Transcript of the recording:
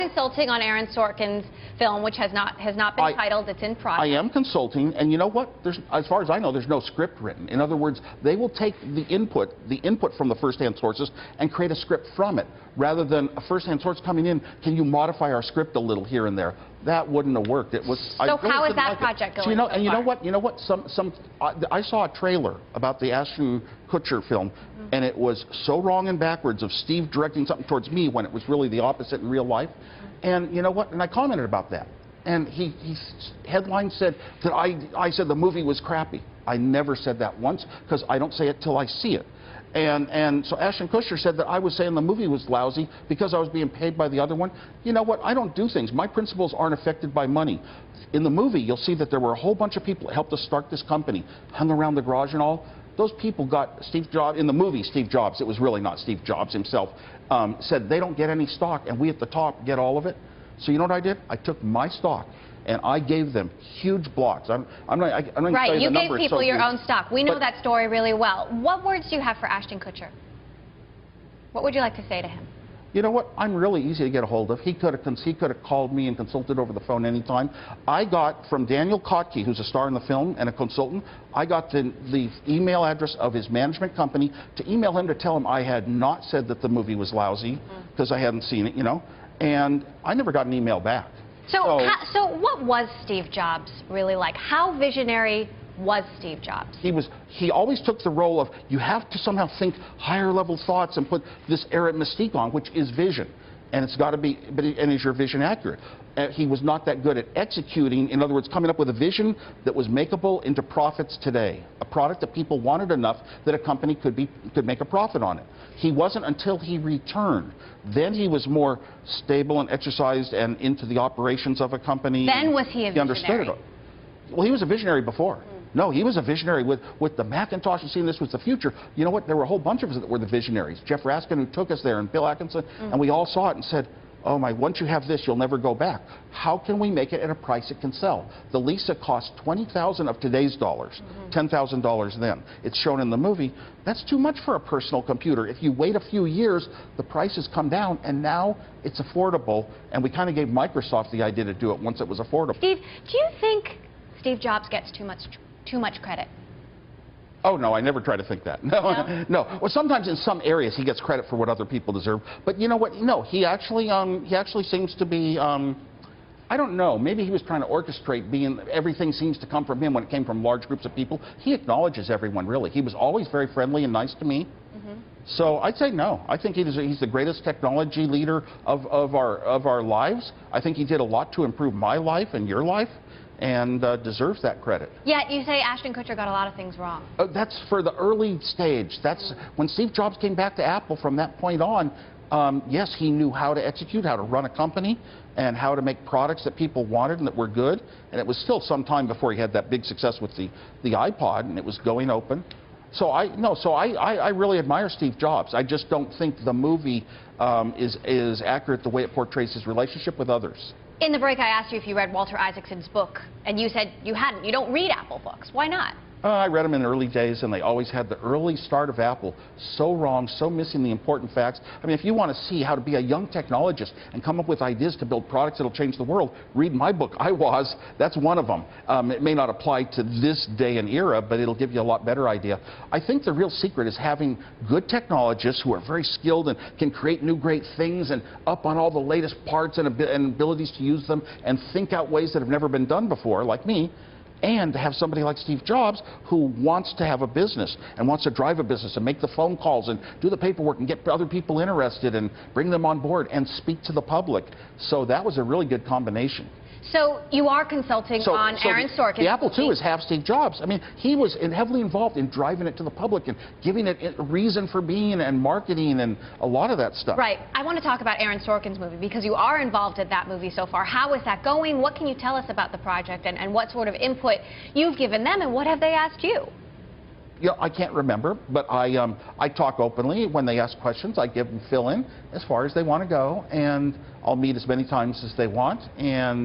Consulting on Aaron Sorkin's film, which has not been titled. It's in process. I am consulting, and you know what? As far as I know, there's no script written. In other words, they will take the input from the first-hand sources and create a script from it, rather than a first-hand source coming in. Can you modify our script a little here and there? That wouldn't have worked. It was. So how is that project going? So you know what? You know what? I saw a trailer about the Ashton Kutcher film, and it was so wrong and backwards of Steve directing something towards me when it was really the opposite in real life. And you know what? And I commented about that. And headline said that I said the movie was crappy. I never said that once, because I don't say it till I see it. And so Ashton Kutcher said that I was saying the movie was lousy because I was being paid by the other one. You know what? I don't do things. My principles aren't affected by money. In the movie, you'll see that there were a whole bunch of people that helped us start this company, hung around the garage and all. Those people got Steve Jobs, in the movie Steve Jobs, it was really not Steve Jobs himself, said they don't get any stock and we at the top get all of it. So you know what I did? I took my stock and I gave them huge blocks. I'm not going to tell you the number. Right, you gave people your own stock. We know that story really well. What words do you have for Ashton Kutcher? What would you like to say to him? You know what? I'm really easy to get a hold of. He could have called me and consulted over the phone anytime. I got from Daniel Kotke, who's a star in the film and a consultant, I got the email address of his management company to email him to tell him I had not said that the movie was lousy because I hadn't seen it, you know. And I never got an email back. So what was Steve Jobs really like? How visionary was Steve Jobs? He always took the role of, you have to somehow think higher level thoughts and put this air mystique on, which is vision. And it's got to be, and is your vision accurate? He was not that good at executing, in other words, coming up with a vision that was makeable into profits today. A product that people wanted enough that a company could make a profit on it. He wasn't until he returned. Then he was more stable and exercised and into the operations of a company. Then was he a visionary? He understood it. Well, he was a visionary before. No, he was a visionary with the Macintosh and seeing this was the future. You know what? There were a whole bunch of us that were the visionaries. Jeff Raskin, who took us there, and Bill Atkinson, and we all saw it and said, oh my, once you have this, you'll never go back. How can we make it at a price it can sell? The Lisa cost $20,000 of today's dollars, $10,000 then. It's shown in the movie. That's too much for a personal computer. If you wait a few years, the prices come down, and now it's affordable. And we kind of gave Microsoft the idea to do it once it was affordable. Steve, do you think Steve Jobs gets too much credit? Oh, no, I never try to think that. No, no. Well, sometimes in some areas he gets credit for what other people deserve. But you know what? No, he actually seems to be, I don't know, maybe he was trying to orchestrate everything seems to come from him when it came from large groups of people. He acknowledges everyone, really. He was always very friendly and nice to me. So I'd say no. I think he's the greatest technology leader of our lives. I think he did a lot to improve my life and your life, and deserves that credit. Yet you say Ashton Kutcher got a lot of things wrong. That's for the early stage. That's when Steve Jobs came back to Apple. From that point on, yes, he knew how to execute, how to run a company, and how to make products that people wanted and that were good. And it was still some time before he had that big success with the iPod, and it was going open. So I really admire Steve Jobs. I just don't think the movie is accurate the way it portrays his relationship with others. In the break, I asked you if you read Walter Isaacson's book, and you said you hadn't. You don't read Apple books. Why not? I read them in the early days, and they always had the early start of Apple so wrong, so missing the important facts. I mean, if you want to see how to be a young technologist and come up with ideas to build products that will change the world, read my book, That's one of them. It may not apply to this day and era, but it'll give you a lot better idea. I think the real secret is having good technologists who are very skilled and can create new great things and up on all the latest parts and abilities to use them and think out ways that have never been done before, like me. And to have somebody like Steve Jobs who wants to have a business and wants to drive a business and make the phone calls and do the paperwork and get other people interested and bring them on board and speak to the public. So that was a really good combination. So you are consulting on Aaron Sorkin. The Apple II is half Steve Jobs. I mean, he was heavily involved in driving it to the public and giving it a reason for being and marketing and a lot of that stuff. Right. I want to talk about Aaron Sorkin's movie because you are involved in that movie so far. How is that going? What can you tell us about the project and what sort of input you've given them and what have they asked you? Yeah, I can't remember, but I talk openly. When they ask questions, I give them fill in as far as they want to go, and I'll meet as many times as they want. And